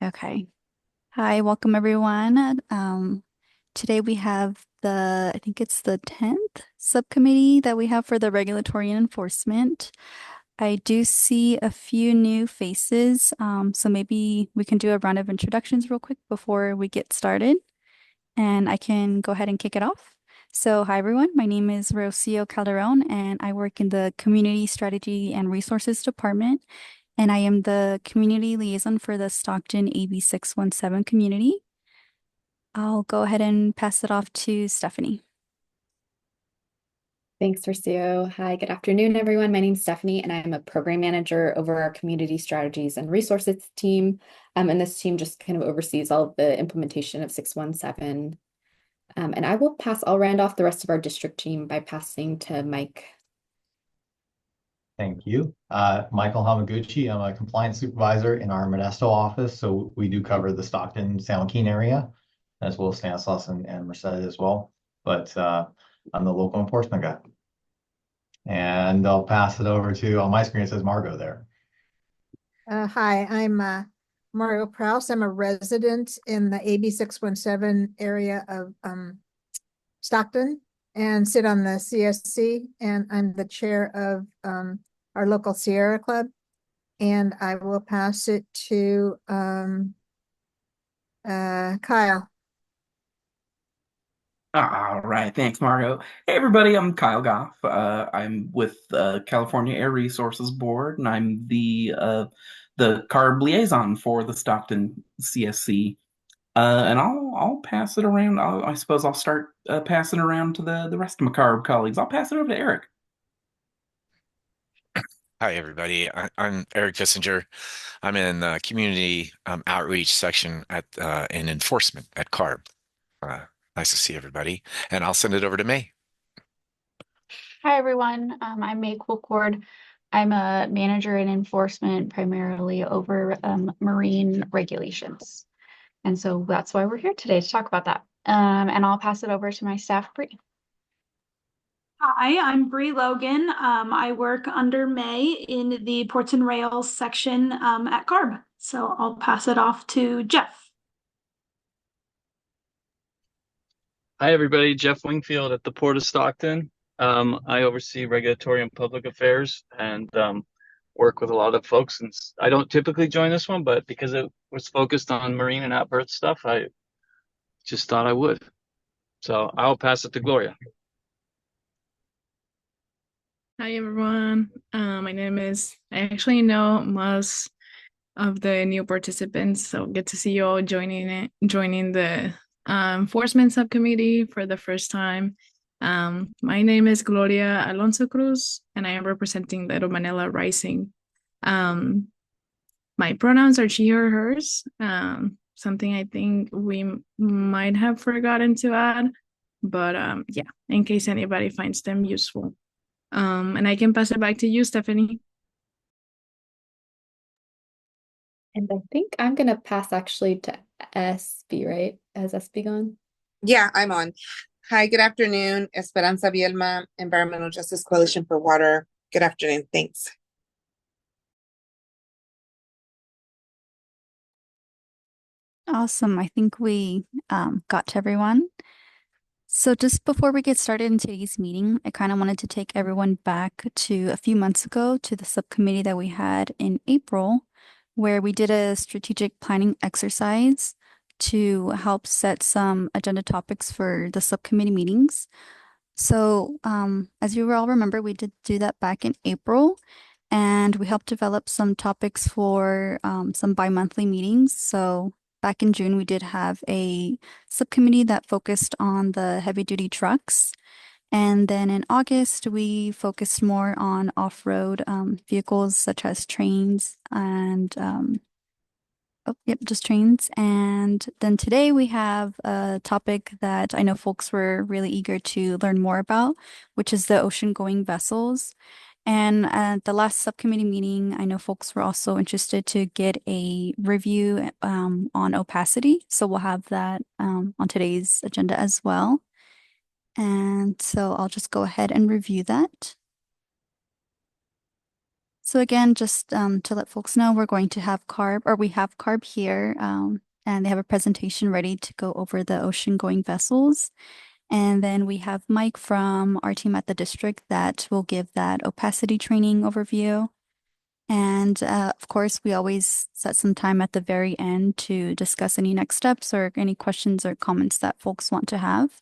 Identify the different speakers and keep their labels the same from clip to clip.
Speaker 1: Okay. Hi, welcome everyone. Today we have I think it's the 10th subcommittee that we have for the regulatory and enforcement. I do see a few new faces, so maybe we can do a round of introductions real quick before we get started, and I can go ahead and kick it off. So, hi everyone, my name is Rocio Calderon, and I work in the Community Strategy and Resources Department, and I am the community liaison for the Stockton AB 617 community. I'll go ahead and pass it off to Stephanie.
Speaker 2: Thanks, Rocio. Hi, good afternoon, everyone. My name's Stephanie, and I'm a program manager over our community strategies and resources team. And this team just kind of oversees all of the implementation of 617. And I'll round off the rest of our district team by passing to Mike.
Speaker 3: Thank you. Michael Hamaguchi, I'm a compliance supervisor in our Modesto office. So we do cover the Stockton, San Joaquin area, as well as Stanislaus and Merced as well. But I'm the local enforcement guy. And I'll pass it over to, on my screen, it says Margot there.
Speaker 4: Hi, I'm Mario Prouse. I'm a resident in the AB 617 area of Stockton and sit on the CSC, and I'm the chair of our local Sierra Club. And I will pass it to Kyle.
Speaker 5: All right, thanks, Margo. Hey, everybody, I'm Kyle Goff. I'm with the California Air Resources Board, and I'm the CARB liaison for the Stockton CSC. And I'll pass it around. I suppose I'll start passing around to the rest of my CARB colleagues. I'll pass it over to Eric.
Speaker 6: Hi, everybody. I'm Eric Kissinger. I'm in the community outreach section at in enforcement at CARB. Nice to see everybody. And I'll send it over to May.
Speaker 1: Hi, everyone. I'm May Coolcord. I'm a manager in enforcement, primarily over marine regulations. And so that's why we're here today to talk about that. And I'll pass it over to my staff, Bree.
Speaker 7: Hi, I'm Bree Logan. I work under May in the Ports and Rails section at CARB. So I'll pass it off to Jeff.
Speaker 8: Hi, everybody. Jeff Wingfield at the Port of Stockton. I oversee regulatory and public affairs and work with a lot of folks. And I don't typically join this one, but because it was focused on marine and outburst stuff, I just thought I would. So I'll pass it to Gloria.
Speaker 9: Hi everyone. My name is, I actually know most of the new participants, so good to see you all joining the enforcement subcommittee for the first time. My name is Gloria Alonso Cruz, and I am representing the Manila Rising. My pronouns are she or hers, something I think we might have forgotten to add, but yeah, in case anybody finds them useful. And I can pass it back to you, Stephanie.
Speaker 2: And I think I'm going to pass actually to SB, right? Has SB gone?
Speaker 10: Yeah, I'm on. Hi, good afternoon. Esperanza Bielma, Environmental Justice Coalition for Water. Good afternoon. Thanks.
Speaker 1: Awesome. I think we got to everyone. So just before we get started in today's meeting, I kind of wanted to take everyone back to a few months ago to the subcommittee that we had in April, where we did a strategic planning exercise to help set some agenda topics for the subcommittee meetings. So as you all remember, we did do that back in April, and we helped develop some topics for some bi-monthly meetings. So back in June, we did have a subcommittee that focused on the heavy-duty trucks. And then in August, we focused more on off-road vehicles such as trains and, just trains. And then today we have a topic that I know folks were really eager to learn more about, which is the ocean-going vessels. And at the last subcommittee meeting, I know folks were also interested to get a review on opacity. So we'll have that on today's agenda as well. And so I'll just go ahead and review that. So again, just to let folks know, we're going to have CARB, or we have CARB here, and they have a presentation ready to go over the ocean-going vessels. And then we have Mike from our team at the district that will give that opacity training overview. And of course, we always set some time at the very end to discuss any next steps or any questions or comments that folks want to have.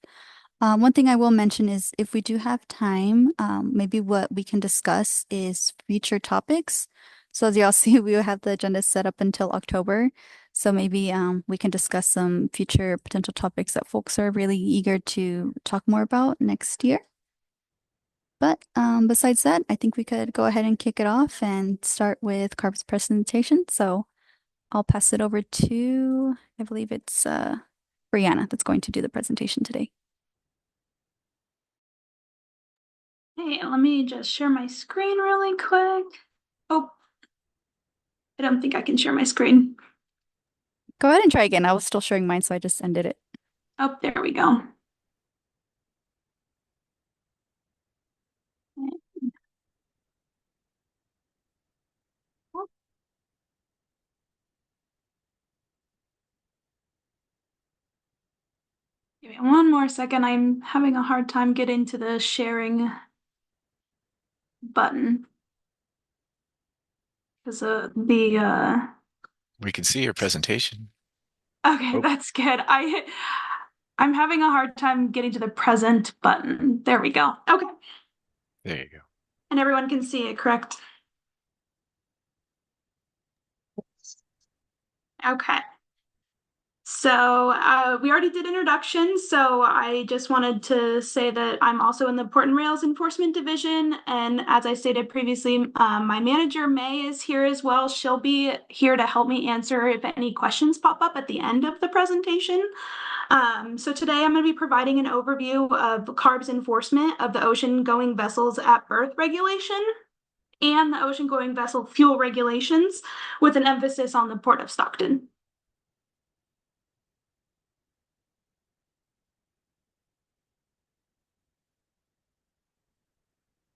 Speaker 1: One thing I will mention is if we do have time, maybe what we can discuss is future topics. So as y'all see, we will have the agenda set up until October. So maybe we can discuss some future potential topics that folks are really eager to talk more about next year. But besides that, I think we could go ahead and kick it off and start with CARB's presentation. So I'll pass it over to, I believe it's Brianna that's going to do the presentation today.
Speaker 7: Hey, let me just share my screen really quick. Oh, I don't think I can share my screen.
Speaker 1: Go ahead and try again. I was still showing mine, so I just ended it.
Speaker 7: Oh, there we go. Give me one more second. I'm having a hard time getting to the sharing button because
Speaker 6: We can see your presentation.
Speaker 7: okay,
Speaker 6: Oh.
Speaker 7: that's good. I'm having a hard time getting to the present button. There we go. Okay.
Speaker 6: There you go.
Speaker 7: And everyone can see it, correct? Okay. So we already did introductions, so I just wanted to say that I'm also in the Port and Rails Enforcement Division, and as I stated previously, my manager May is here as well. She'll be here to help me answer if any questions pop up at the end of the presentation. So today I'm going to be providing an overview of CARB's enforcement of the ocean-going vessels at berth regulation and the ocean-going vessel fuel regulations with an emphasis on the Port of Stockton.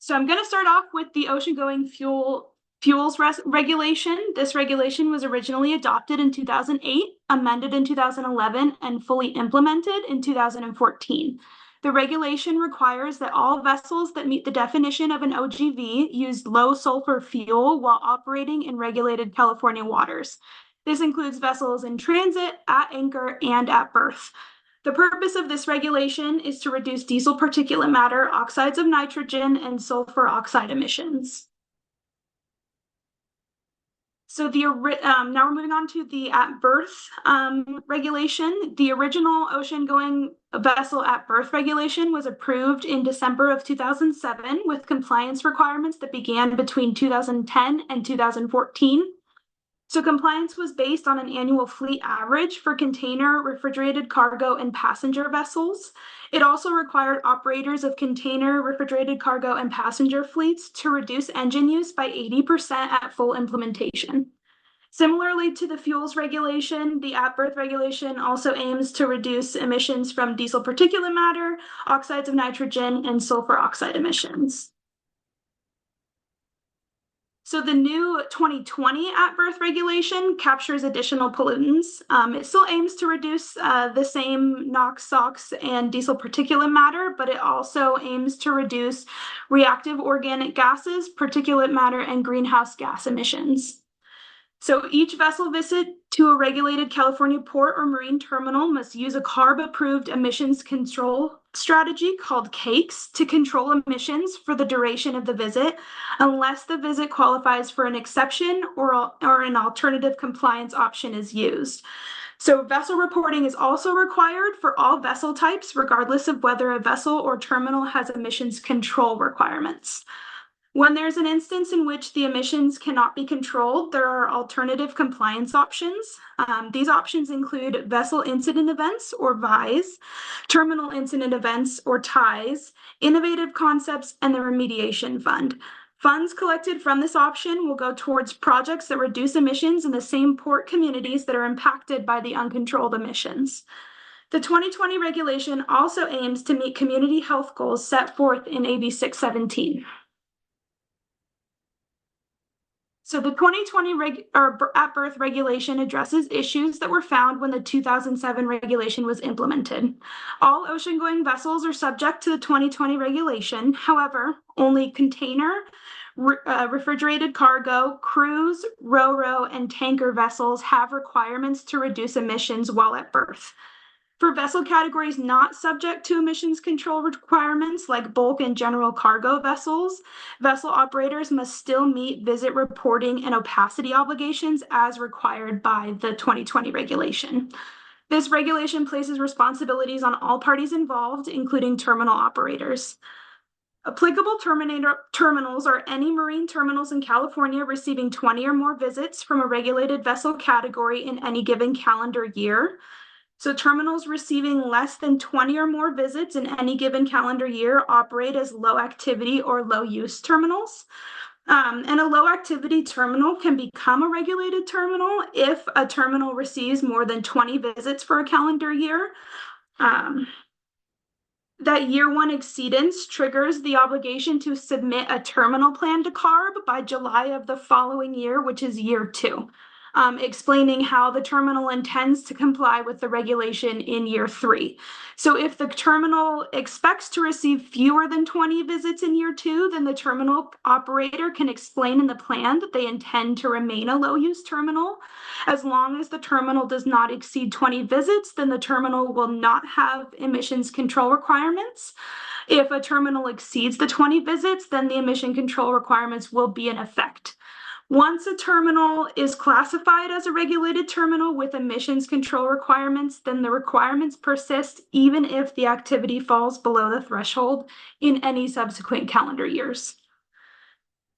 Speaker 7: So I'm going to start off with the ocean-going fuels regulation. This regulation was originally adopted in 2008, amended in 2011, and fully implemented in 2014. The regulation requires that all vessels that meet the definition of an OGV use low sulfur fuel while operating in regulated California waters. This includes vessels in transit, at anchor, and at berth. The purpose of this regulation is to reduce diesel particulate matter, oxides of nitrogen, and sulfur oxide emissions. So now we're moving on to the at berth regulation. The original ocean-going vessel at berth regulation was approved in December of 2007 with compliance requirements that began between 2010 and 2014. So compliance was based on an annual fleet average for container, refrigerated cargo, and passenger vessels. It also required operators of container, refrigerated cargo, and passenger fleets to reduce engine use by 80% at full implementation. Similarly to the fuels regulation, the at-berth regulation also aims to reduce emissions from diesel particulate matter, oxides of nitrogen, and sulfur oxide emissions. So the new 2020 at-berth regulation captures additional pollutants. It still aims to reduce the same NOx, SOx, and diesel particulate matter, but it also aims to reduce reactive organic gases, particulate matter, and greenhouse gas emissions. So each vessel visit to a regulated California port or marine terminal must use a CARB-approved emissions control strategy called CAKES to control emissions for the duration of the visit, unless the visit qualifies for an exception or an alternative compliance option is used. So vessel reporting is also required for all vessel types, regardless of whether a vessel or terminal has emissions control requirements. When there's an instance in which the emissions cannot be controlled, there are alternative compliance options. These options include vessel incident events, or VIEs, terminal incident events, or TIEs, innovative concepts, and the remediation fund. Funds collected from this option will go towards projects that reduce emissions in the same port communities that are impacted by the uncontrolled emissions. The 2020 regulation also aims to meet community health goals set forth in AB 617. So the 2020 at birth regulation addresses issues that were found when the 2007 regulation was implemented. All ocean-going vessels are subject to the 2020 regulation. However, only container, refrigerated cargo, cruise, ro-ro, and tanker vessels have requirements to reduce emissions while at berth. For vessel categories not subject to emissions control requirements, like bulk and general cargo vessels, vessel operators must still meet visit reporting and opacity obligations as required by the 2020 regulation. This regulation places responsibilities on all parties involved, including terminal operators. Applicable terminals are any marine terminals in California receiving 20 or more visits from a regulated vessel category in any given calendar year. So terminals receiving less than 20 or more visits in any given calendar year operate as low activity or low use terminals. And a low activity terminal can become a regulated terminal if a terminal receives more than 20 visits for a calendar year. That year one exceedance triggers the obligation to submit a terminal plan to CARB by July of the following year, which is year two. Explaining how the terminal intends to comply with the regulation in year three. So if the terminal expects to receive fewer than 20 visits in year two, then the terminal operator can explain in the plan that they intend to remain a low use terminal. As long as the terminal does not exceed 20 visits, then the terminal will not have emissions control requirements. If a terminal exceeds the 20 visits, then the emission control requirements will be in effect. Once a terminal is classified as a regulated terminal with emissions control requirements, then the requirements persist even if the activity falls below the threshold in any subsequent calendar years.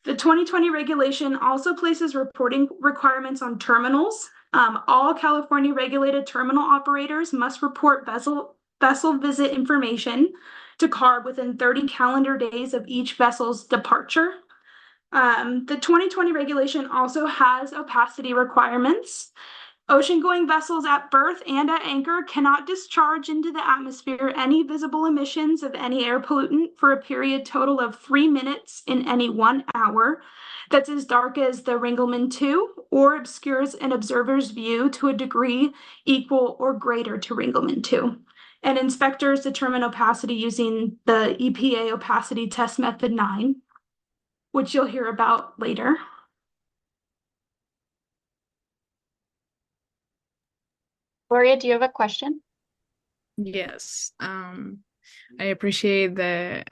Speaker 7: The 2020 regulation also places reporting requirements on terminals. All California regulated terminal operators must report vessel visit information to CARB within 30 calendar days of each vessel's departure. The 2020 regulation also has opacity requirements. Ocean-going vessels at berth and at anchor cannot discharge into the atmosphere any visible emissions of any air pollutant for a period total of 3 minutes in any 1 hour that's as dark as the Ringelmann 2 or obscures an observer's view to a degree equal or greater to Ringelmann 2. And inspectors determine opacity using the EPA opacity test method 9. Which you'll hear about later.
Speaker 11: Gloria, do you have a question?
Speaker 9: Yes. I appreciate the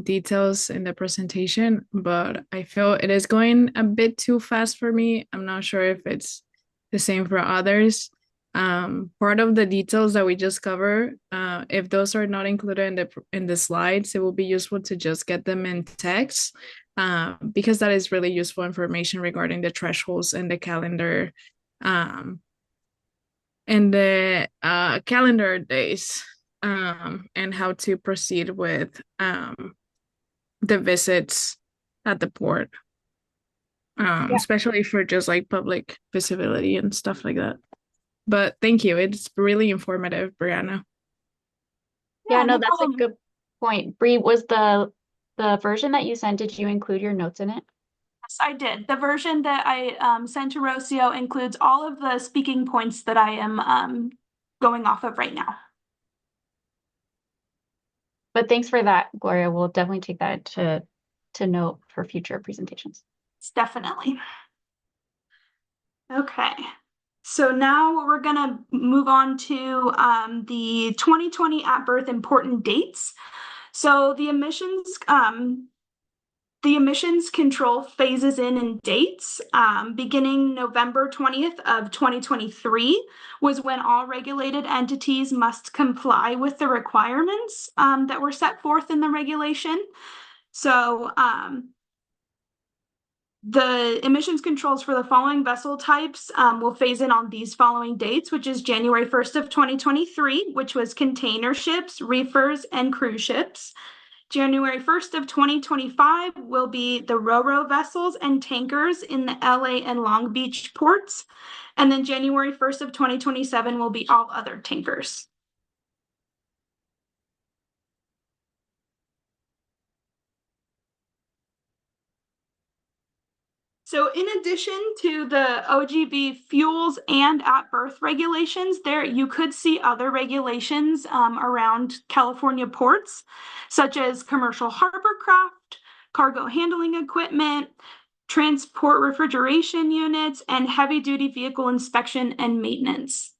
Speaker 9: details in the presentation, but I feel it is going a bit too fast for me. I'm not sure if it's the same for others. Part of the details that we just covered, if those are not included in the slides, it will be useful to just get them in text, because that is really useful information regarding the thresholds and the calendar, calendar days, and how to proceed with the visits at the port, especially for just like public visibility and stuff like that. But thank you. It's really informative, Brianna.
Speaker 11: Yeah, no,
Speaker 7: no
Speaker 11: that's
Speaker 7: problem.
Speaker 11: a good point. Bree, was the version that you sent, did you include your notes in it?
Speaker 7: Yes, I did. The version that I sent to Rocio includes all of the speaking points that I am going off of right now.
Speaker 11: But thanks for that, Gloria. We'll definitely take that to note for future presentations.
Speaker 7: Definitely. Okay. So now we're going to move on to the 2020 at birth important dates. So the emissions control phases in dates. Beginning November 20th of 2023 was when all regulated entities must comply with the requirements that were set forth in the regulation. So the emissions controls for the following vessel types will phase in on these following dates, which is January 1st of 2023, which was container ships, reefers, and cruise ships. January 1st of 2025 will be the ro-ro vessels and tankers in the LA and Long Beach ports. And then January 1st of 2027 will be all other tankers. So in addition to the OGB fuels and at berth regulations, there you could see other regulations around California ports, such as commercial harbor craft, cargo handling equipment, transport refrigeration units, and heavy duty vehicle inspection and maintenance.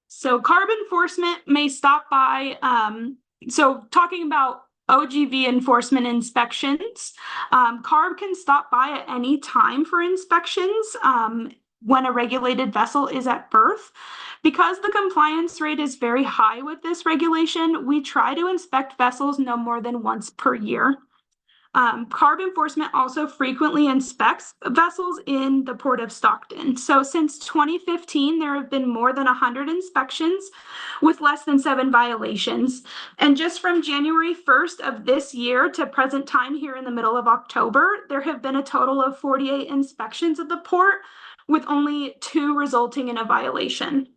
Speaker 7: So CARB enforcement may stop by, so talking about OGV enforcement inspections, CARB can stop by at any time for inspections when a regulated vessel is at berth. Because the compliance rate is very high with this regulation, we try to inspect vessels no more than once per year. CARB enforcement also frequently inspects vessels in the Port of Stockton. So since 2015, there have been more than 100 inspections with less than 7 violations. And just from January 1st of this year to present time here in the middle of October, there have been a total of 48 inspections at the port with only 2 resulting in a violation.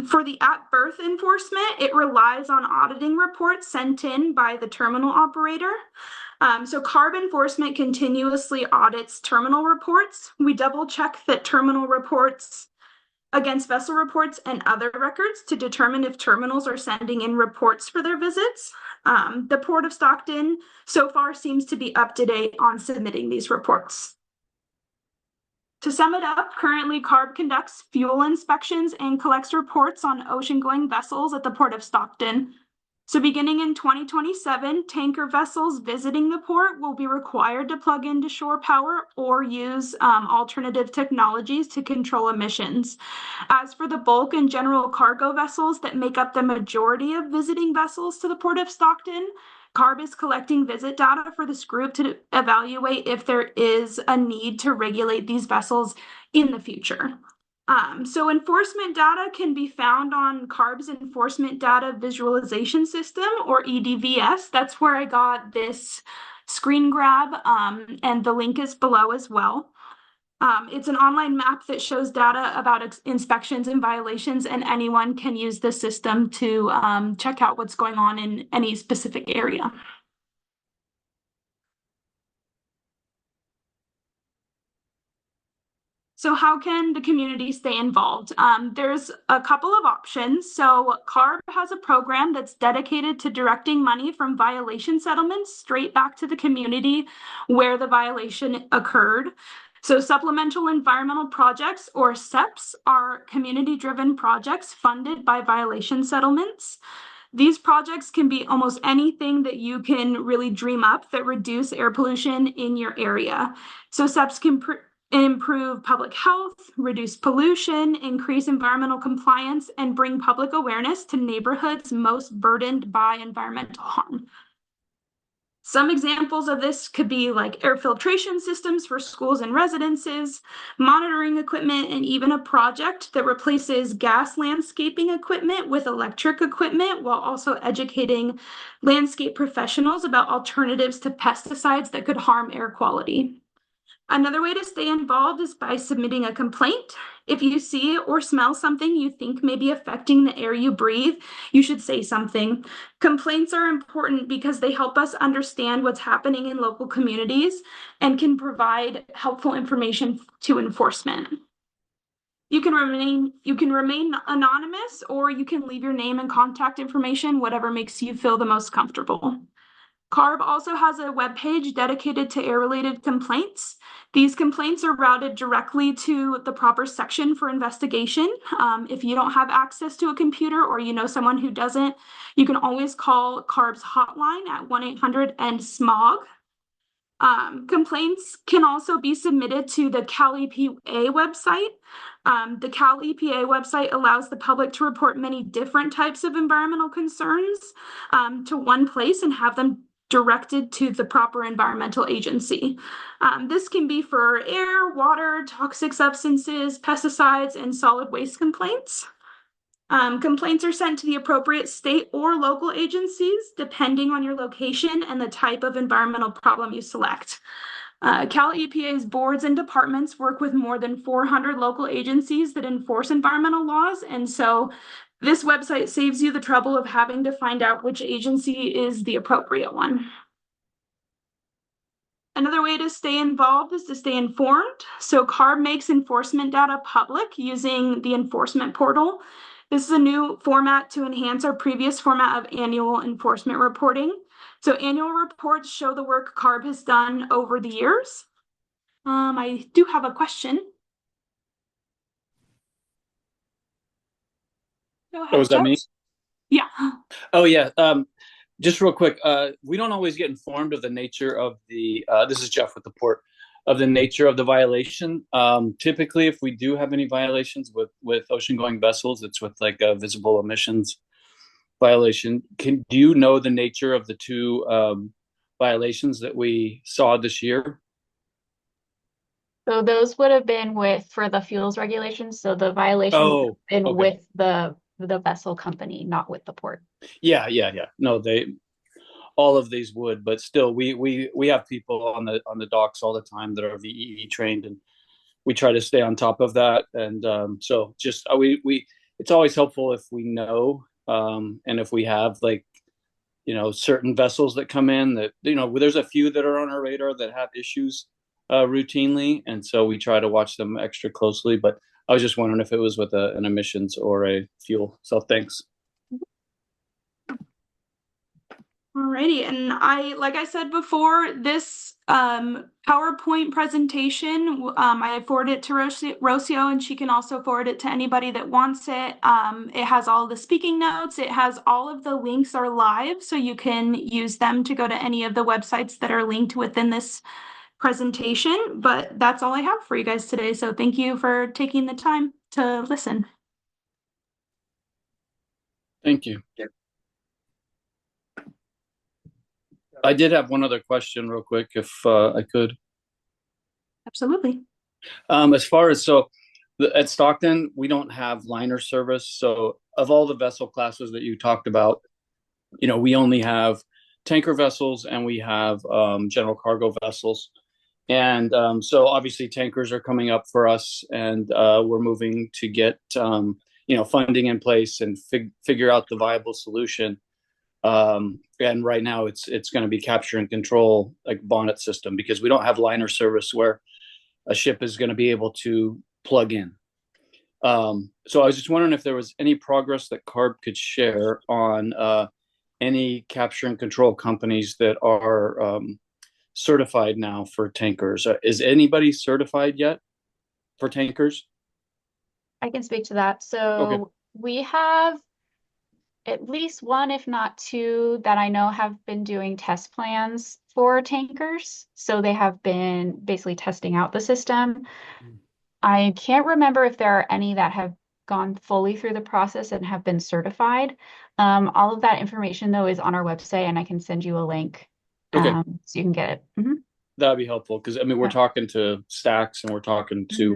Speaker 7: For the at berth enforcement, it relies on auditing reports sent in by the terminal operator. So CARB enforcement continuously audits terminal reports. We double check that terminal reports against vessel reports and other records to determine if terminals are sending in reports for their visits. The Port of Stockton so far seems to be up to date on submitting these reports. To sum it up, currently CARB conducts fuel inspections and collects reports on ocean-going vessels at the Port of Stockton. So beginning in 2027, tanker vessels visiting the port will be required to plug into shore power or use alternative technologies to control emissions. As for the bulk and general cargo vessels that make up the majority of visiting vessels to the Port of Stockton, CARB is collecting visit data for this group to evaluate if there is a need to regulate these vessels in the future. So enforcement data can be found on CARB's Enforcement Data Visualization System, or EDVS. That's where I got this screen grab, and the link is below as well. It's an online map that shows data about inspections and violations, and anyone can use the system to check out what's going on in any specific area. So how can the community stay involved? There's a couple of options. So CARB has a program that's dedicated to directing money from violation settlements straight back to the community where the violation occurred. So supplemental environmental projects, or SEPs, are community-driven projects funded by violation settlements. These projects can be almost anything that you can really dream up that reduce air pollution in your area. So SEPs can improve public health, reduce pollution, increase environmental compliance, and bring public awareness to neighborhoods most burdened by environmental harm. Some examples of this could be like air filtration systems for schools and residences, monitoring equipment, and even a project that replaces gas landscaping equipment with electric equipment while also educating landscape professionals about alternatives to pesticides that could harm air quality. Another way to stay involved is by submitting a complaint. If you see or smell something you think may be affecting the air you breathe, you should say something. Complaints are important because they help us understand what's happening in local communities and can provide helpful information to enforcement. You can remain anonymous, or you can leave your name and contact information, whatever makes you feel the most comfortable. CARB also has a webpage dedicated to air-related complaints. These complaints are routed directly to the proper section for investigation. If you don't have access to a computer or you know someone who doesn't, you can always call CARB's hotline at 1-800-END-SMOG. Complaints can also be submitted to the Cal EPA website. The Cal EPA website allows the public to report many different types of environmental concerns to one place and have them directed to the proper environmental agency. This can be for air, water, toxic substances, pesticides, and solid waste complaints. Complaints are sent to the appropriate state or local agencies, depending on your location and the type of environmental problem you select. Cal EPA's boards and departments work with more than 400 local agencies that enforce environmental laws, and so This website saves you the trouble of having to find out which agency is the appropriate one. Another way to stay involved is to stay informed. So CARB makes enforcement data public using the enforcement portal. This is a new format to enhance our previous format of annual enforcement reporting. So annual reports show the work CARB has done over the years. I do have a question. Go ahead,
Speaker 8: Oh, is that
Speaker 7: Jeff.
Speaker 8: me?
Speaker 7: Yeah.
Speaker 8: Oh, yeah. Just real quick, we don't always get informed of the nature of the, this is Jeff with the port, of the nature of the violation. Typically, if we do have any violations with ocean-going vessels, it's with like a visible emissions violation. Do you know the nature of the two violations that we saw this year?
Speaker 11: So those would have been for the fuels regulations. So the violation would have been
Speaker 8: Okay.
Speaker 11: with the vessel company, not with the port.
Speaker 8: Yeah. No, all of these would, but still, we have people on the docks all the time that are VEE trained, and we try to stay on top of that. And so just we it's always helpful if we know, and if we have like certain vessels that come in that there's a few that are on our radar that have issues routinely, and so we try to watch them extra closely. But I was just wondering if it was with an emissions or a fuel. So thanks.
Speaker 7: Alrighty, and like I said before, this PowerPoint presentation, I forwarded it to Rocio, and she can also forward it to anybody that wants it. It has all the speaking notes. It has all of the links are live, so you can use them to go to any of the websites that are linked within this presentation. But that's all I have for you guys today. So thank you for taking the time to listen.
Speaker 8: Thank you. I did have one other question real quick, if I could.
Speaker 7: Absolutely.
Speaker 8: As far as at Stockton, we don't have liner service. So of all the vessel classes that you talked about, we only have tanker vessels and we have general cargo vessels. And so obviously tankers are coming up for us, and we're moving to get funding in place and figure out the viable solution. And right now it's going to be capture and control, like bonnet system, because we don't have liner service where a ship is going to be able to plug in. So I was just wondering if there was any progress that CARB could share on any capture and control companies that are certified now for tankers. Is anybody certified yet for tankers?
Speaker 11: I can speak to that. So we have at least one, if not two, that I know have been doing test plans for tankers. So they have been basically testing out the system. I can't remember if there are any that have gone fully through the process and have been certified. All of that information, though, is on our website, and I can send you a link so you can get it. Mm-hmm.
Speaker 8: That'd be helpful, because we're talking to Stacks, and we're talking to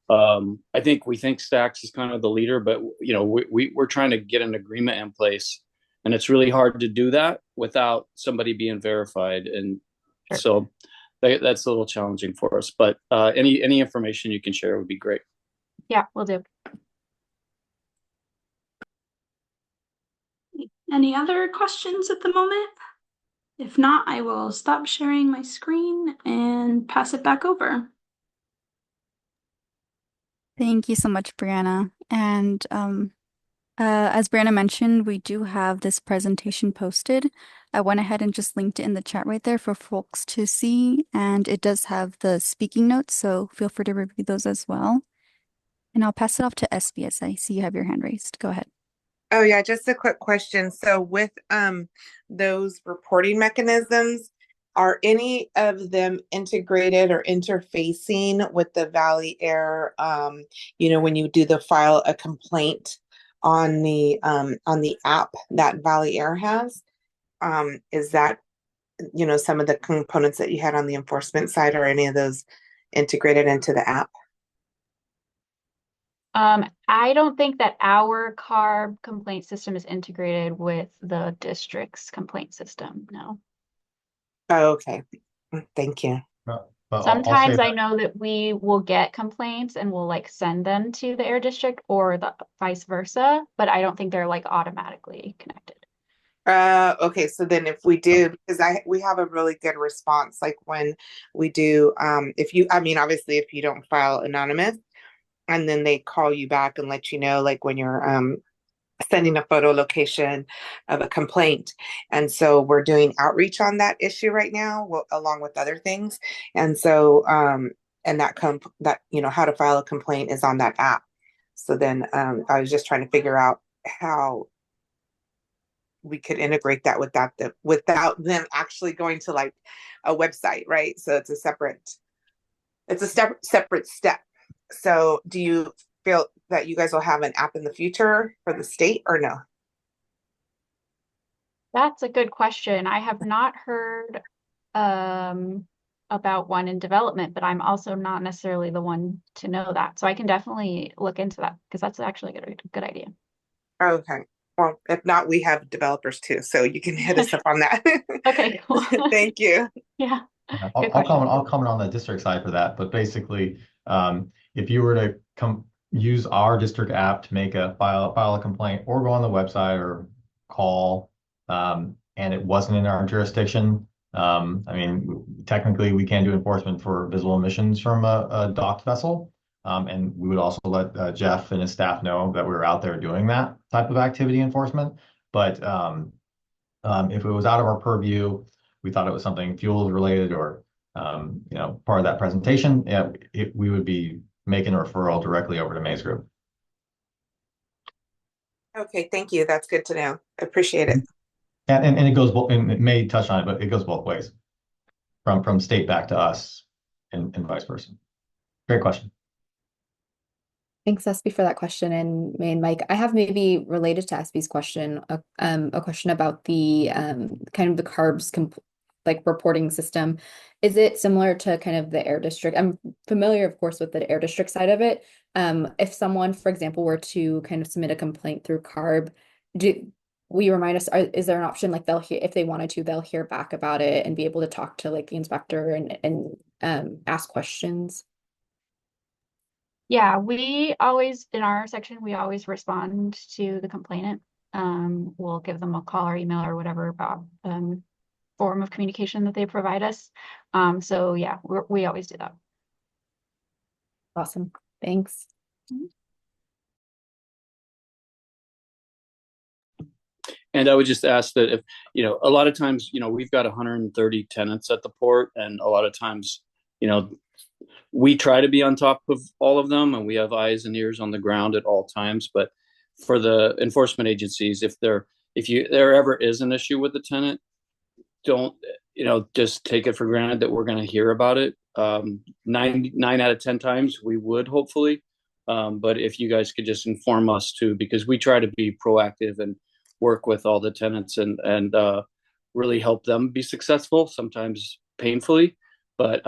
Speaker 8: I think Stacks is kind of the leader, but we're trying to get an agreement in place, and it's really hard to do that without somebody being verified, and so that's a little challenging for us. But any information you can share would be great.
Speaker 11: Yeah, we'll do.
Speaker 7: Any other questions at the moment? If not, I will stop sharing my screen and pass it back over.
Speaker 1: Thank you so much, Brianna. And as Brianna mentioned, we do have this presentation posted. I went ahead and just linked it in the chat right there for folks to see, and it does have the speaking notes, so feel free to review those as well. And I'll pass it off to SBS. I see you have your hand raised. Go ahead.
Speaker 10: Oh yeah, just a quick question. So with those reporting mechanisms, are any of them integrated or interfacing with the Valley Air? When you do file a complaint on the app that Valley Air has, is that some of the components that you had on the enforcement side, or any of those integrated into the app?
Speaker 11: I don't think that our CARB complaint system is integrated with the district's complaint system. No.
Speaker 10: Oh, okay. Thank you.
Speaker 3: But I'll say
Speaker 11: Sometimes I
Speaker 3: that,
Speaker 11: know that we will get complaints and we'll like send them to the air district or the vice versa, but I don't think they're like automatically connected.
Speaker 10: Okay, so then if we do, because we have a really good response, like when we do, if you, I mean, obviously if you don't file anonymous, and then they call you back and let you know, like when you're sending a photo location of a complaint. And so we're doing outreach on that issue right now, along with other things. And so, and that, you know, how to file a complaint is on that app. So then I was just trying to figure out how we could integrate that without them actually going to like a website, right? So it's a separate step. So do you feel that you guys will have an app in the future for the state or no?
Speaker 11: That's a good question. I have not heard about one in development, but I'm also not necessarily the one to know that. So I can definitely look into that because that's actually a good idea.
Speaker 10: Okay. Well, if not, we have developers too, so you can hit us up on that.
Speaker 11: Okay, cool.
Speaker 10: Thank you.
Speaker 11: Yeah.
Speaker 3: I'll comment on the district side for that. But basically, if you were to use our district app to make file a complaint or go on the website or call, and it wasn't in our jurisdiction, I mean, technically we can't do enforcement for visible emissions from a docked vessel. And we would also let Jeff and his staff know that we were out there doing that type of activity enforcement. But if it was out of our purview, we thought it was something fuels related or you know, part of that presentation, yeah, we would be making a referral directly over to Maze Group.
Speaker 10: Okay, thank you. That's good to know. Appreciate it.
Speaker 3: And it goes both, and it may touch on it, but it goes both ways, from state back to us and vice versa. Great question.
Speaker 2: Thanks, SB, for that question. And May and Mike, I have maybe related to SB's question, a question about the kind of the carbs like reporting system. Is it similar to kind of the air district? I'm familiar, of course, with the air district side of it. If someone, for example, were to kind of submit a complaint through CARB, will you remind us, is there an option like they'll hear, if they wanted to, they'll hear back about it and be able to talk to like the inspector and ask questions?
Speaker 11: Yeah, we always, in our section, we always respond to the complainant. We'll give them a call or email or whatever about form of communication that they provide us. So yeah, we always do that.
Speaker 2: Awesome. Thanks.
Speaker 8: And I would just ask that if, you know, a lot of times, you know, we've got 130 tenants at the port, and a lot of times, you know, we try to be on top of all of them and we have eyes and ears on the ground at all times. But for the enforcement agencies, if there ever is an issue with the tenant, don't, you know, just take it for granted that we're going to hear about it. 9 out of 10 times we would, hopefully. But if you guys could just inform us too, because we try to be proactive and work with all the tenants and really help them be successful, sometimes painfully. But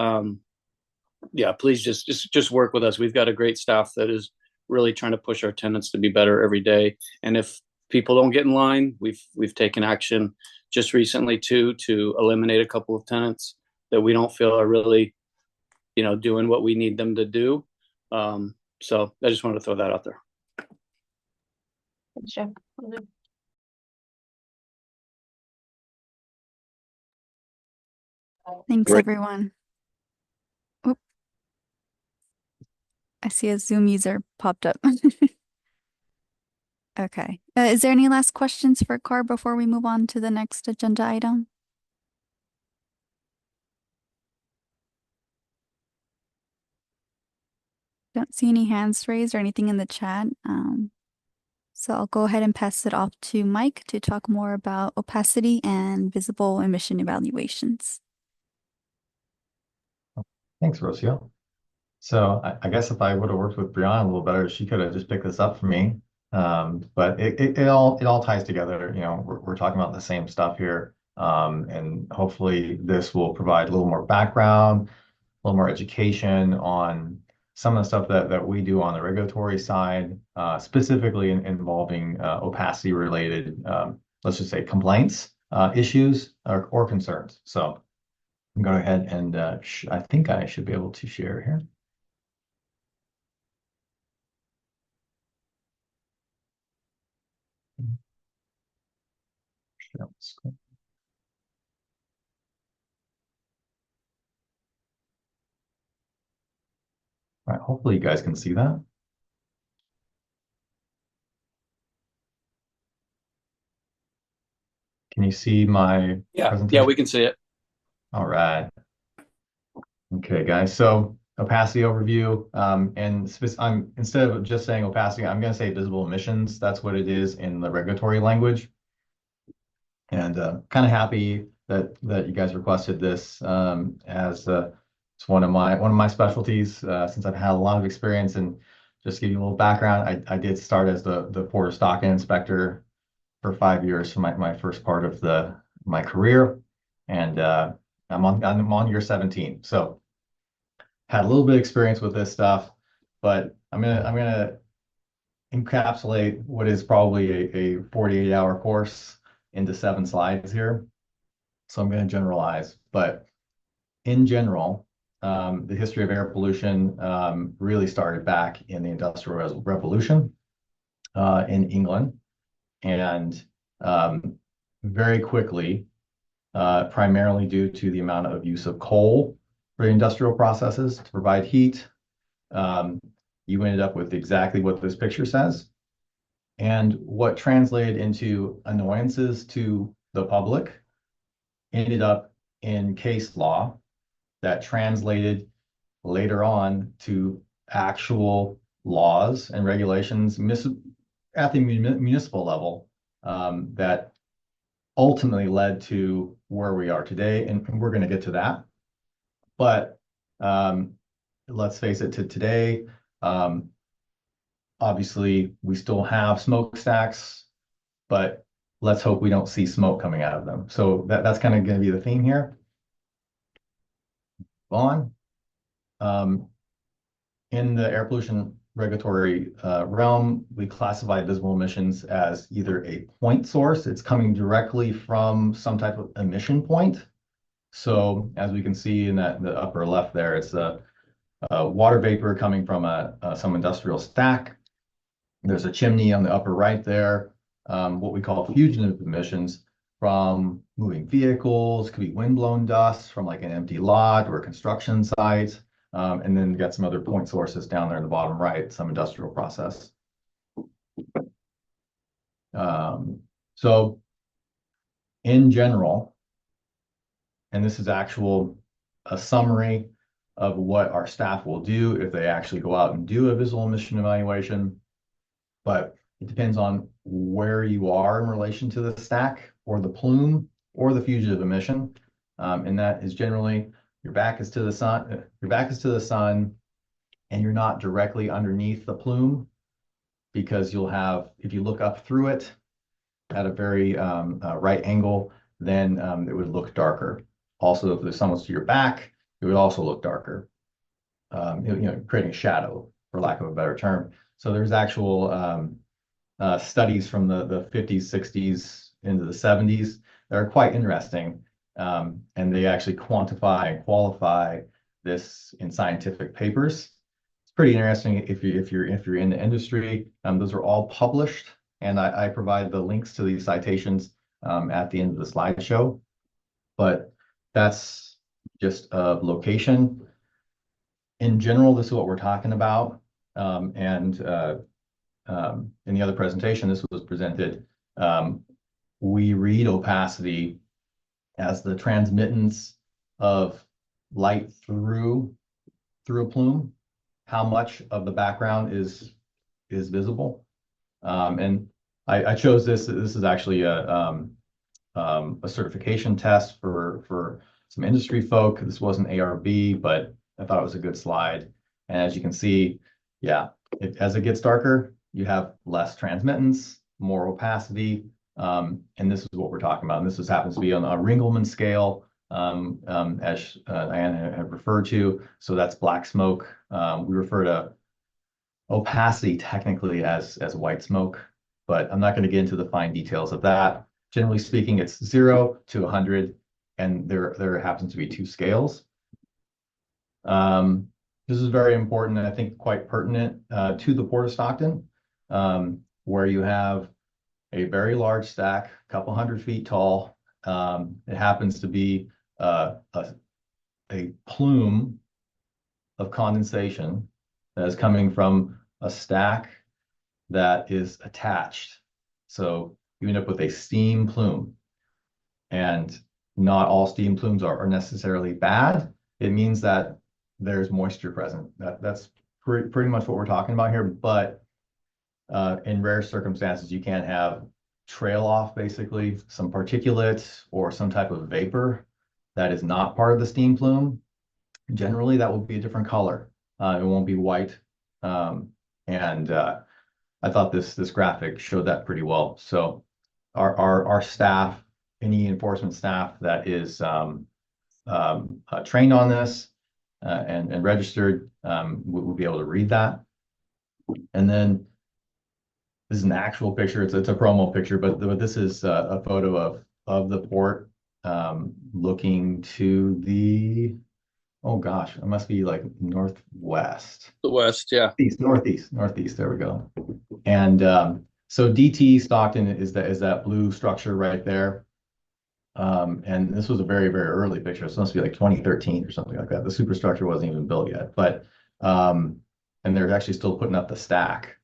Speaker 8: yeah, please just work with us. We've got a great staff that is really trying to push our tenants to be better every day. And if people don't get in line, we've taken action just recently too, to eliminate a couple of tenants that we don't feel are really, you know, doing what we need them to do. So I just wanted to throw that out there.
Speaker 11: Thanks, Jeff.
Speaker 1: Thanks,
Speaker 8: Great.
Speaker 1: everyone. Oop. I see a Zoom user popped up. Okay. Is there any last questions for Car before we move on to the next agenda item? Don't see any hands raised or anything in the chat. So I'll go ahead and pass it off to Mike to talk more about opacity and visible emission evaluations.
Speaker 3: Thanks, Rocio. So I guess if I would have worked with Brianna a little better, she could have just picked this up for me. But it all ties together. You know, we're talking about the same stuff here. And hopefully this will provide a little more background, a little more education on some of the stuff that we do on the regulatory side, specifically involving opacity related, let's just say complaints, issues or concerns. So go ahead and I think I should be able to share here. Share my screen. All right, hopefully you guys can see that. Can you see my presentation?
Speaker 8: Yeah, we can see it.
Speaker 3: All right. Okay, guys. So opacity overview, and instead of just saying opacity, I'm going to say visible emissions. That's what it is in the regulatory language. And kind of happy that you guys requested this as it's one of my specialties since I've had a lot of experience. And just to give you a little background, I did start as the Port of Stockton inspector for 5 years for my first part of my career, and I'm on year 17. So had a little bit of experience with this stuff, but I'm gonna encapsulate what is probably a 48-hour course into 7 slides here. So I'm going to generalize, but in general, the history of air pollution really started back in the Industrial Revolution in England, and very quickly, primarily due to the amount of use of coal for industrial processes to provide heat, you ended up with exactly what this picture says. And what translated into annoyances to the public ended up in case law that translated later on to actual laws and regulations at the municipal level that ultimately led to where we are today. And we're going to get to that. But let's face it, to today, obviously, we still have smokestacks, but let's hope we don't see smoke coming out of them. So that's kind of going to be the theme here. On. In the air pollution regulatory realm, we classify visible emissions as either a point source, it's coming directly from some type of emission point. So as we can see in the upper left there, it's a water vapor coming from some industrial stack. There's a chimney on the upper right there, what we call fugitive emissions from moving vehicles, could be windblown dust from like an empty lot or a construction site. And then you got some other point sources down there in the bottom right, some industrial process. So in general, and this is a summary of what our staff will do if they actually go out and do a visual emission evaluation. But it depends on where you are in relation to the stack or the plume or the fugitive emission. And that is generally your back is to the sun, and you're not directly underneath the plume, because you'll have, if you look up through it at a very right angle, then it would look darker. Also, if the sun was to your back, it would also look darker, creating a shadow, for lack of a better term. So there's actual studies from the 50s, 60s into the 70s that are quite interesting. And they actually quantify and qualify this in scientific papers. It's pretty interesting if you're in the industry. Those are all published, and I provide the links to these citations at the end of the slideshow. But that's just a location. In general, this is what we're talking about. And in the other presentation, this was presented. We read opacity as the transmittance of light through a plume, how much of the background is visible. And I chose this. This is actually a certification test for some industry folk. This wasn't ARB, but I thought it was a good slide. And as you can see, yeah, as it gets darker, you have less transmittance, more opacity, and this is what we're talking about. And this happens to be on a Ringelmann scale, as Diana had referred to. So that's black smoke. We refer to opacity technically as white smoke, but I'm not going to get into the fine details of that. Generally speaking, it's 0 to 100, and there happens to be two scales. This is very important and I think quite pertinent to the Port of Stockton, where you have a very large stack, a couple 100 feet tall. It happens to be a plume of condensation that is coming from a stack that is attached. So you end up with a steam plume. And not all steam plumes are necessarily bad. It means that there's moisture present. That's pretty much what we're talking about here. But in rare circumstances, you can have trail off, basically, some particulate or some type of vapor that is not part of the steam plume. Generally, that will be a different color. It won't be white. And I thought this graphic showed that pretty well. So our staff, any enforcement staff that is trained on this and registered will be able to read that. And then this is an actual picture. It's a promo picture, but this is a photo of the port looking to the, oh gosh, it must be like northwest.
Speaker 8: The west, yeah.
Speaker 3: Northeast. There we go. And so DT Stockton is that blue structure right there. And this was a very, very early picture. It's supposed to be like 2013 or something like that. The superstructure wasn't even built yet, but and they're actually still putting up the stack.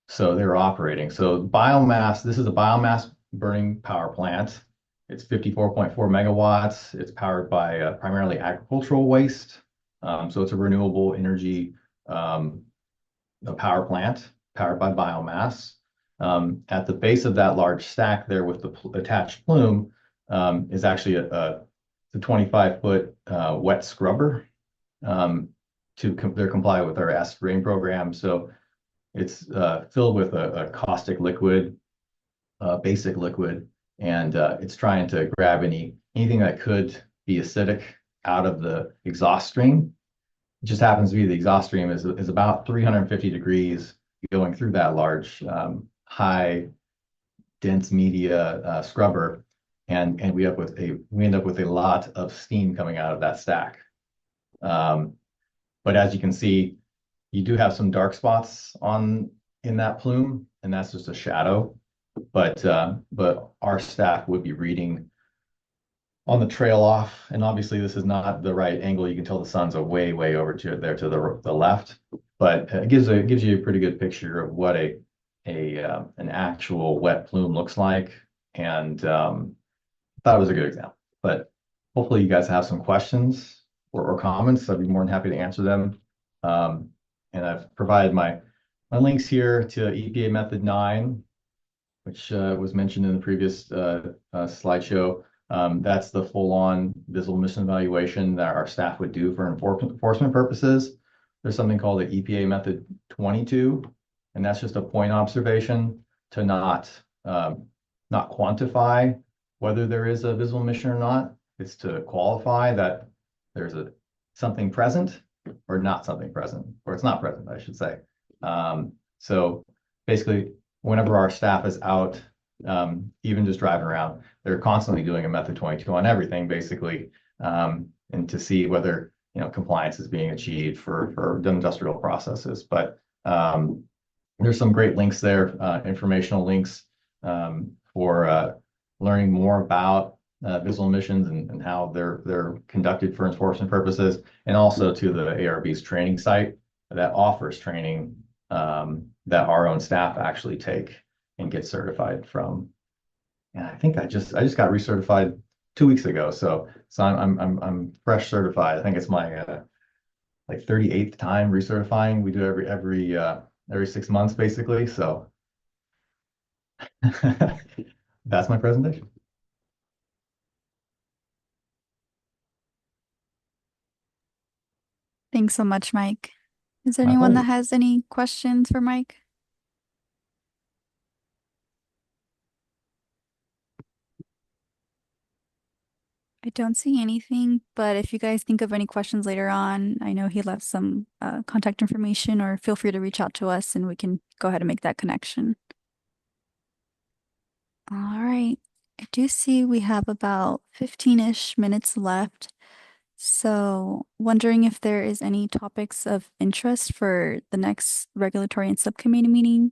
Speaker 3: So they were operating. So biomass, this is a biomass burning power plant. It's 54.4 megawatts. It's powered by primarily agricultural waste. So it's a renewable energy a power plant powered by biomass. At the base of that large stack there with the attached plume is actually a 25-foot wet scrubber to comply with our acid rain program. So it's filled with a caustic liquid, basic liquid, and it's trying to grab anything that could be acidic out of the exhaust stream. It just happens to be the exhaust stream is about 350 degrees going through that large, high, dense media scrubber, and we end up with a lot of steam coming out of that stack. But as you can see, you do have some dark spots in that plume, and that's just a shadow. But our staff would be reading on the trail off, and obviously this is not the right angle. You can tell the sun's a way over to the left, but it gives you a pretty good picture of what an actual wet plume looks like, and thought it was a good example. But hopefully you guys have some questions or comments. I'd be more than happy to answer them. And I've provided my links here to EPA Method 9, which was mentioned in the previous slideshow. That's the full-on visual emission evaluation that our staff would do for enforcement purposes. There's something called the EPA Method 22, and that's just a point observation to not quantify whether there is a visual emission or not. It's to qualify that there's something present or not something present, or it's not present, I should say. So basically, whenever our staff is out, even just driving around, they're constantly doing a method 22 on everything, basically, and to see whether compliance is being achieved for the industrial processes. But there's some great links there, informational links for learning more about visual emissions and how they're conducted for enforcement purposes, and also to the ARB's training site that offers training that our own staff actually take and get certified from. And I think I just got recertified 2 weeks ago, so I'm fresh certified. I think it's my like 38th time recertifying. We do every 6 months basically. So that's my presentation.
Speaker 1: Thanks so much, Mike. Is there
Speaker 3: My
Speaker 1: anyone that
Speaker 3: pleasure.
Speaker 1: has any questions for Mike? I don't see anything, but if you guys think of any questions later on, I know he left some contact information, or feel free to reach out to us and we can go ahead and make that connection. All right. I do see we have about 15-ish minutes left. So, wondering if there is any topics of interest for the next regulatory and subcommittee meeting.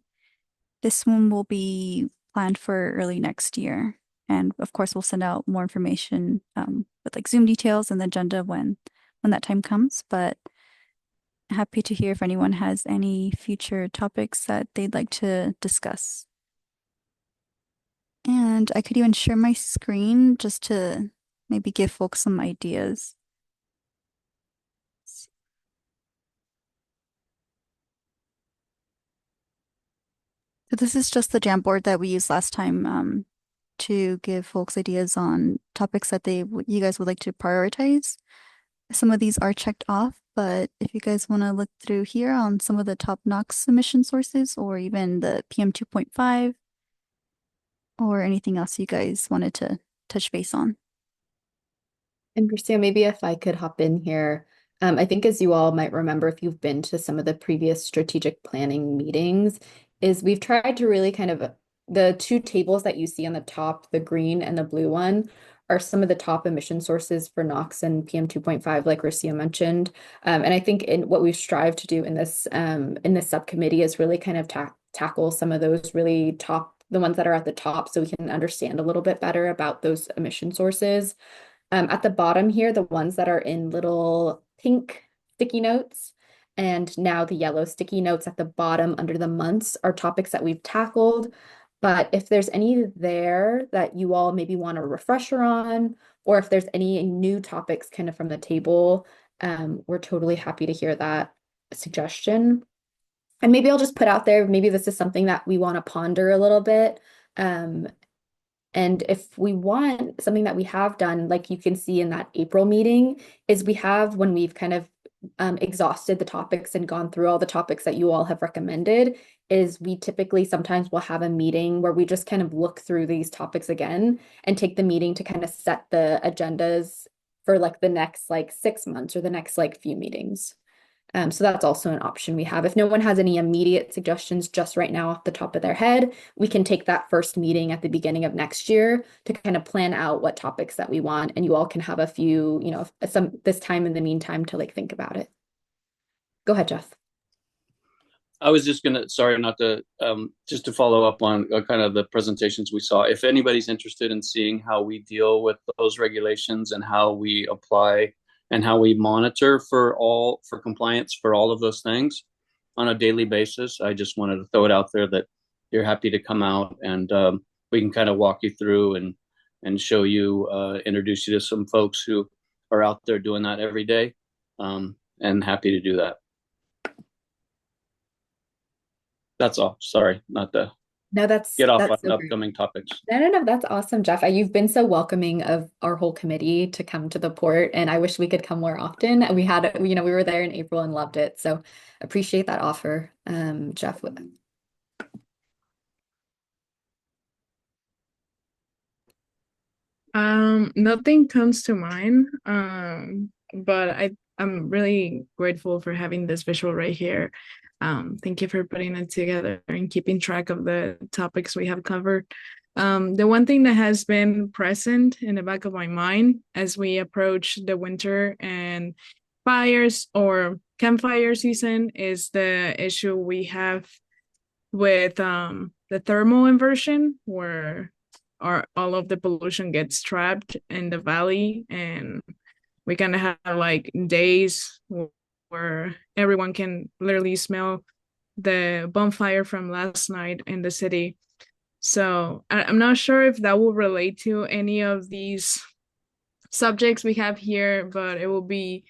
Speaker 1: This one will be planned for early next year. And of course, we'll send out more information with like Zoom details and the agenda when that time comes. But happy to hear if anyone has any future topics that they'd like to discuss. And I could even share my screen just to maybe give folks some ideas. So this is just the Jamboard that we used last time to give folks ideas on topics that you guys would like to prioritize. Some of these are checked off, but if you guys want to look through here on some of the top NOx emission sources or even the PM 2.5 or anything else you guys wanted to touch base on.
Speaker 2: And Christina, maybe if I could hop in here. I think as you all might remember, if you've been to some of the previous strategic planning meetings, is we've tried to really kind of the two tables that you see on the top, the green and the blue one, are some of the top emission sources for NOx and PM 2.5, like Rocio mentioned. And I think in what we've strived to do in this subcommittee is really kind of tackle some of those really top, the ones that are at the top, so we can understand a little bit better about those emission sources. At the bottom here, the ones that are in little pink sticky notes and now the yellow sticky notes at the bottom under the months are topics that we've tackled. But if there's any there that you all maybe want a refresher on, or if there's any new topics kind of from the table, we're totally happy to hear that suggestion. And maybe I'll just put out there, maybe this is something that we want to ponder a little bit. And if we want something that we have done, like you can see in that April meeting, is we have, when we've kind of exhausted the topics and gone through all the topics that you all have recommended, is we typically sometimes will have a meeting where we just kind of look through these topics again and take the meeting to kind of set the agendas for like the next like 6 months or the next like few meetings. So that's also an option we have. If no one has any immediate suggestions just right now off the top of their head, we can take that first meeting at the beginning of next year to kind of plan out what topics that we want, and you all can have a few, this time in the meantime to like think about it. Go ahead, Jeff.
Speaker 8: I was just gonna, sorry, not to, just to follow up on kind of the presentations we saw. If anybody's interested in seeing how we deal with those regulations and how we apply and how we monitor for compliance for all of those things on a daily basis, I just wanted to throw it out there that you're happy to come out and we can kind of walk you through and show you, introduce you to some folks who are out there doing that every day, and happy to do that. That's all. Sorry, not to
Speaker 2: No,
Speaker 8: get off on
Speaker 2: so
Speaker 8: upcoming topics.
Speaker 2: No, that's awesome, Jeff. You've been so welcoming of our whole committee to come to the port, and I wish we could come more often. We were there in April and loved it, so appreciate that offer, Jeff.
Speaker 9: Nothing comes to mind. But I'm really grateful for having this visual right here. Thank you for putting it together and keeping track of the topics we have covered. The one thing that has been present in the back of my mind as we approach the winter and fires or campfire season is the issue we have with the thermal inversion, where all of the pollution gets trapped in the valley, and we kind of have like days where everyone can literally smell the bonfire from last night in the city. So I'm not sure if that will relate to any of these subjects we have here, but it will be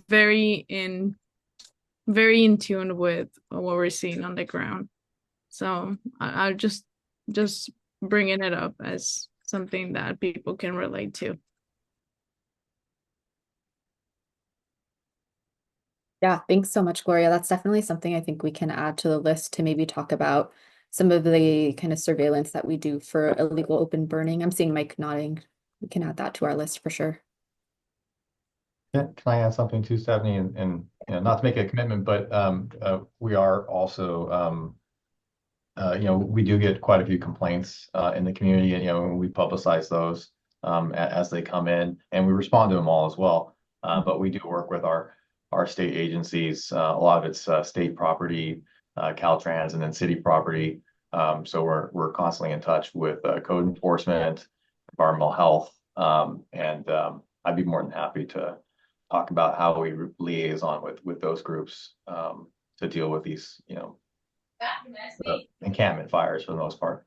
Speaker 9: very in tune with what we're seeing on the ground. So I'll just bringing it up as something that people can relate to.
Speaker 2: Yeah, thanks so much, Gloria. That's definitely something I think we can add to the list to maybe talk about some of the kind of surveillance that we do for illegal open burning. I'm seeing Mike nodding. We can add that to our list for sure.
Speaker 3: Yeah, can I add something too, Stephanie? And not to make a commitment, but we are also we do get quite a few complaints in the community, and we publicize those as they come in, and we respond to them all as well. But we do work with our state agencies. A lot of it's state property, Caltrans, and then city property. So we're constantly in touch with code enforcement, environmental health, and I'd be more than happy to talk about how we liaison with those groups to deal with these, encampment fires for the most part.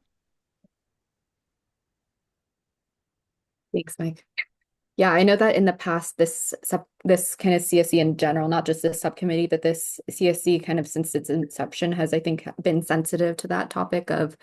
Speaker 2: Thanks, Mike. Yeah, I know that in the past, this kind of CSC in general, not just this subcommittee, but this CSC kind of since its inception has, I think, been sensitive to that topic of,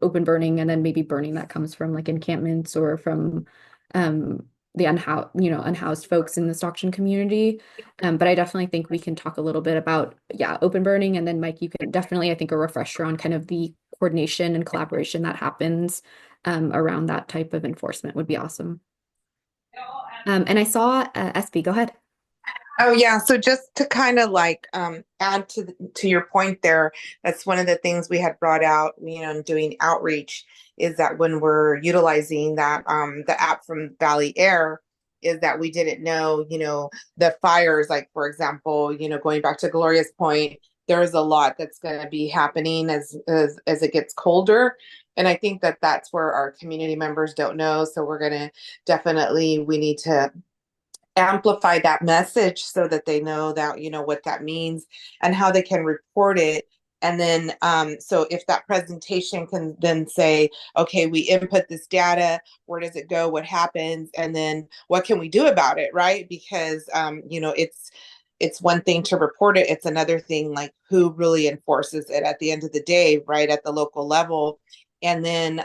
Speaker 2: open burning, and then maybe burning that comes from like encampments or from the unhoused folks in the Stockton community. But I definitely think we can talk a little bit about, open burning. And then Mike, you can definitely, I think, a refresher on kind of the coordination and collaboration that happens around that type of enforcement would be awesome. And I saw SB, go ahead.
Speaker 10: Oh yeah, so just to kind of like add to your point there, that's one of the things we had brought out, in doing outreach, is that when we're utilizing that the app from Valley Air, is that we didn't know, the fires, like for example, going back to Gloria's point, there's a lot that's going to be happening as it gets colder. And I think that that's where our community members don't know. So we're going to we need to amplify that message so that they know that, what that means and how they can report it. And then, so if that presentation can then say, okay, we input this data, where does it go? What happens? And then what can we do about it? Right. Because, it's one thing to report it. It's another thing, like who really enforces it at the end of the day, right, at the local level. And then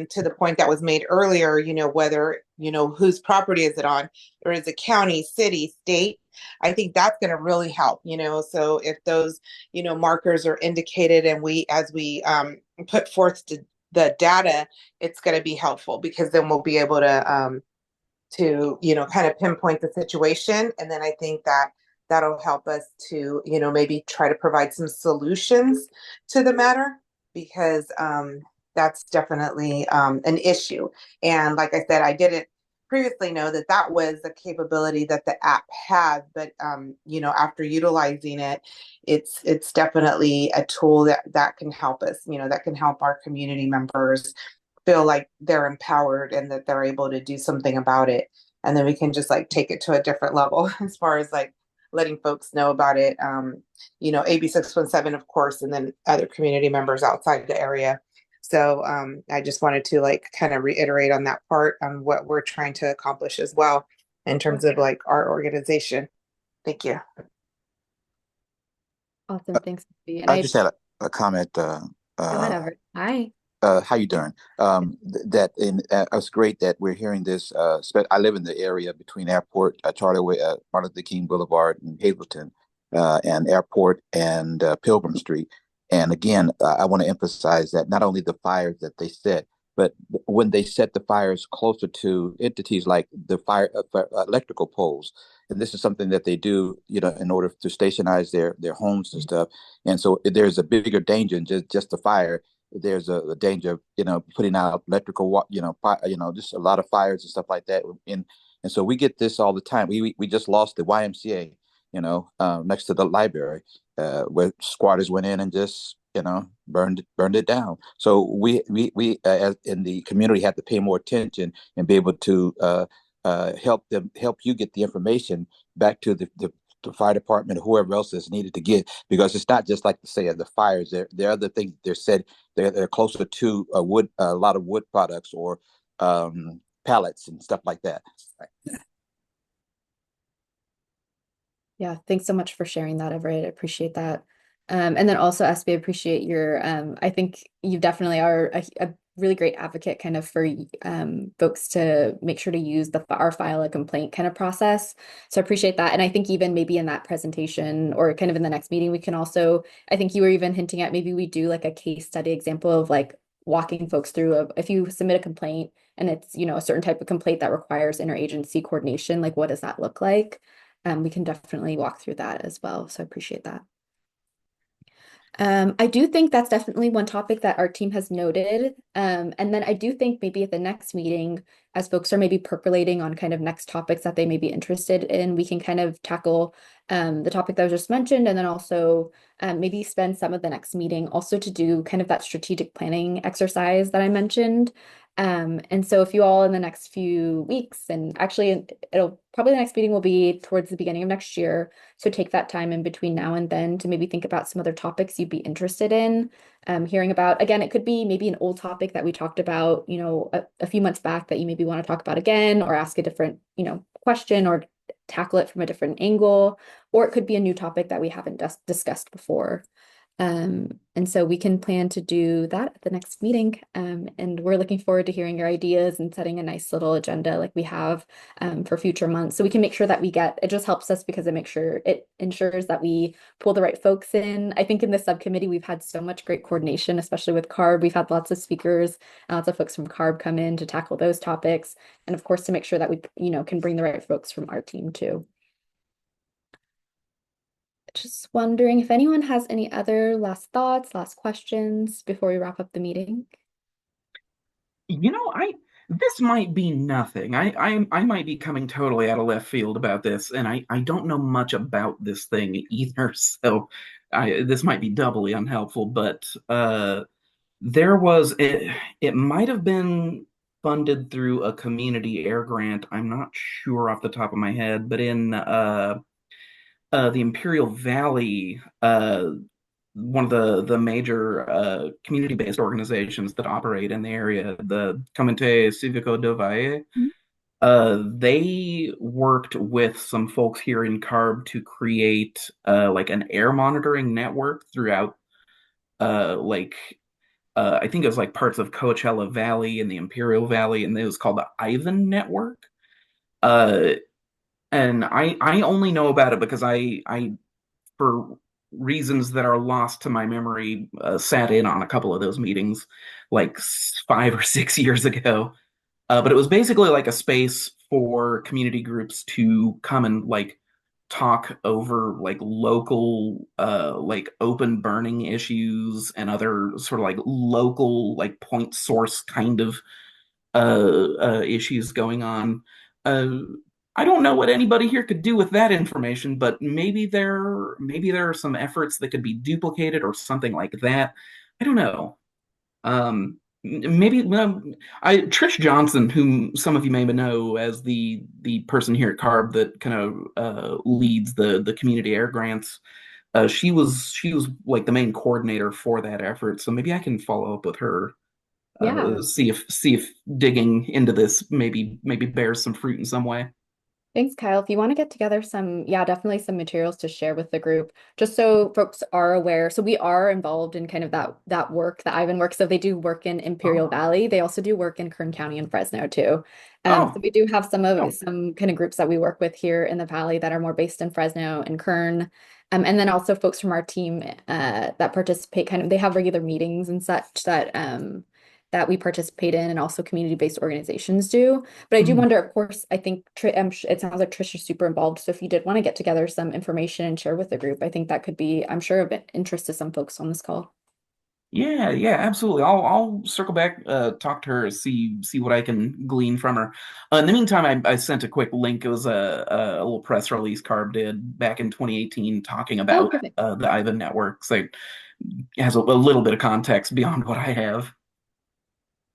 Speaker 10: to the point that was made earlier, whether, whose property is it on, or is it county, city, state? I think that's going to really help, so if those, markers are indicated and as we put forth the data, it's going to be helpful, because then we'll be able to kind of pinpoint the situation. And then I think that that'll help us to, maybe try to provide some solutions to the matter, because that's definitely an issue. And like I said, I didn't previously know that that was a capability that the app had, but after utilizing it, it's definitely a tool that can help us, that can help our community members feel like they're empowered and that they're able to do something about it. And then we can just like take it to a different level as far as like letting folks know about it. AB 617, of course, and then other community members outside the area. So I just wanted to like kind of reiterate on that part on what we're trying to accomplish as well in terms of like our organization. Thank you.
Speaker 2: Awesome. Thanks. And
Speaker 12: I just had a comment.
Speaker 2: go ahead, Everett. Hi.
Speaker 12: How you doing? It's great that we're hearing this. I live in the area between Airport, Charlie Martin Luther King Boulevard in Hazleton, and Airport and Pilgrim Street. And again, I want to emphasize that not only the fires that they set, but when they set the fires closer to entities like the electrical poles, and this is something that they do, in order to stationize their homes and stuff. And so there's a bigger danger than just the fire. There's a danger of, putting out electrical, just a lot of fires and stuff like that. And so we get this all the time. We just lost the YMCA, next to the library, where squatters went in and just, burned it down. So we as in the community have to pay more attention and be able to help you get the information back to the fire department or whoever else is needed to get, because it's not just like to say the fires. There are other things they're said they're closer to a lot of wood products or pallets and stuff like that.
Speaker 2: Yeah, thanks so much for sharing that, Everett. I appreciate that. And then also, SB, I appreciate your, I think you definitely are a really great advocate kind of for folks to make sure to use our file a complaint kind of process. So I appreciate that. And I think even maybe in that presentation or kind of in the next meeting, we can also, I think you were even hinting at maybe we do like a case study example of like walking folks through if you submit a complaint and it's, a certain type of complaint that requires interagency coordination, like what does that look like? We can definitely walk through that as well. So I appreciate that. I do think that's definitely one topic that our team has noted. And then I do think maybe at the next meeting, as folks are maybe percolating on kind of next topics that they may be interested in, we can kind of tackle the topic that was just mentioned, and then also maybe spend some of the next meeting also to do kind of that strategic planning exercise that I mentioned. And so if you all in the next few weeks, and actually it'll probably the next meeting will be towards the beginning of next year. So take that time in between now and then to maybe think about some other topics you'd be interested in hearing about. Again, it could be maybe an old topic that we talked about, a few months back that you maybe want to talk about again, or ask a different, question, or tackle it from a different angle, or it could be a new topic that we haven't discussed before. And so we can plan to do that at the next meeting. And we're looking forward to hearing your ideas and setting a nice little agenda like we have for future months. So we can make sure that it just helps us because it ensures that we pull the right folks in. I think in the subcommittee, we've had so much great coordination, especially with CARB. We've had lots of speakers, lots of folks from CARB come in to tackle those topics. And of course, to make sure that we, can bring the right folks from our team too. Just wondering if anyone has any other last thoughts, last questions before we wrap up the meeting.
Speaker 5: This might be nothing. I might be coming totally out of left field about this, and I don't know much about this thing either, so this might be doubly unhelpful, but it might have been funded through a community air grant. I'm not sure off the top of my head, but in the Imperial Valley, one of the major community-based organizations that operate in the area, the Comité Cívico del Valle, they worked with some folks here in CARB to create like an air monitoring network throughout I think it was like parts of Coachella Valley and the Imperial Valley, and it was called the Ivan Network. Uh, and I only know about it because I for reasons that are lost to my memory, sat in on a couple of those meetings like 5 or 6 years ago. But it was basically like a space for community groups to come and like talk over like local like open burning issues and other sort of like local like point source kind of issues going on. Uh, I don't know what anybody here could do with that information, but maybe there are some efforts that could be duplicated or something like that. I don't know. Maybe Trish Johnson, whom some of you may know as the person here at CARB that kind of leads the community air grants. She was like the main coordinator for that effort. So maybe I can follow up with her,
Speaker 2: Yeah.
Speaker 5: see if digging into this maybe bears some fruit in some way.
Speaker 2: Thanks, Kyle. If you want to get together definitely some materials to share with the group, just so folks are aware. So we are involved in kind of that work, the Ivan work. So they do work in Imperial Valley. They also do work in Kern County and Fresno too. So we do have some kind of groups that we work with here in the Valley that are more based in Fresno and Kern. And then also folks from our team that participate they have regular meetings and such that we participate in, and also community-based organizations do. But I do wonder, of course, I think it sounds like Trish is super involved. So if you did want to get together some information and share with the group, I think that could be, I'm sure, of interest to some folks on this call.
Speaker 5: Yeah, absolutely. I'll circle back, talk to her, see what I can glean from her. In the meantime, I sent a quick link. It was a little press release CARB did back in 2018 talking about the Ivan network. So it has a little bit of context beyond what I have.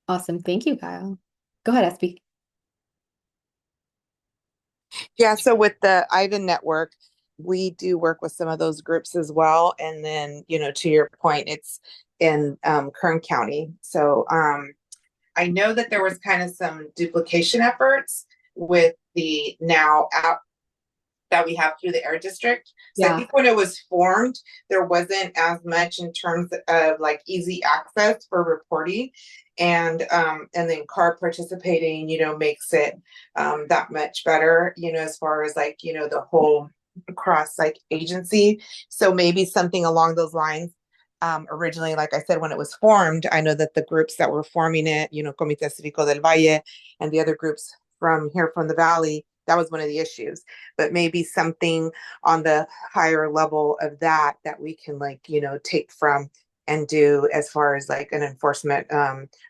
Speaker 2: Awesome. Thank you, Kyle. Go ahead, Espy.
Speaker 10: Yeah, so with the Ivan network, we do work with some of those groups as well. And then, to your point, it's in Kern County. So I know that there was kind of some duplication efforts with the now app that we have through the air district. So I think when it was formed, there wasn't as much in terms of like easy access for reporting. And then CARB participating, makes it that much better, as far as like, the whole across like agency. So maybe something along those lines. Originally, like I said, when it was formed, I know that the groups that were forming it, Comité Cívico del Valle and the other groups from the Valley, that was one of the issues. But maybe something on the higher level of that we can like, take from and do as far as like an enforcement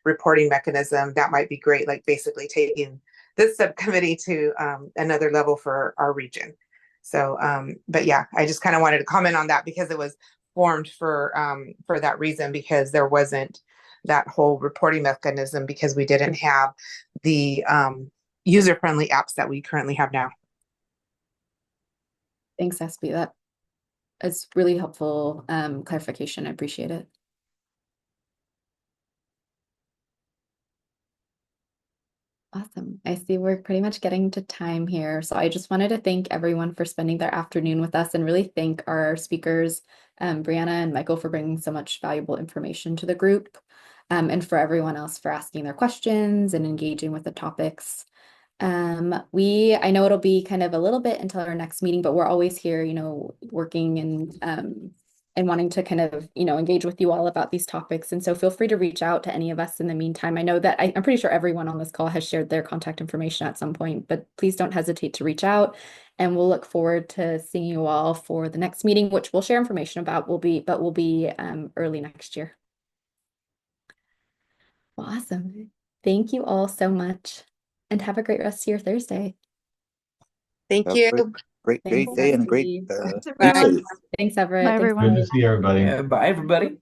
Speaker 10: reporting mechanism. That might be great, like basically taking this subcommittee to another level for our region. So, but yeah, I just kind of wanted to comment on that because it was formed for that reason, because there wasn't that whole reporting mechanism because we didn't have the user-friendly apps that we currently have now.
Speaker 2: Thanks, SB. That is really helpful clarification. I appreciate it. Awesome. I see we're pretty much getting to time here. So I just wanted to thank everyone for spending their afternoon with us and really thank our speakers, Brianna and Michael, for bringing so much valuable information to the group, and for everyone else for asking their questions and engaging with the topics. I know it'll be kind of a little bit until our next meeting, but we're always here, working and wanting to kind of, engage with you all about these topics. And so feel free to reach out to any of us in the meantime. I know that I'm pretty sure everyone on this call has shared their contact information at some point, but please don't hesitate to reach out. And we'll look forward to seeing you all for the next meeting, which we'll share information about, will be early next year. Awesome. Thank you all so much and have a great rest of your Thursday.
Speaker 10: Thank you.
Speaker 12: Great
Speaker 2: Thanks,
Speaker 12: day and a great
Speaker 2: Leslie.
Speaker 12: Bye.
Speaker 2: Thanks, Everett.
Speaker 1: Bye,
Speaker 2: Thanks,
Speaker 1: everyone.
Speaker 3: Good to see everybody.
Speaker 5: Bye, everybody.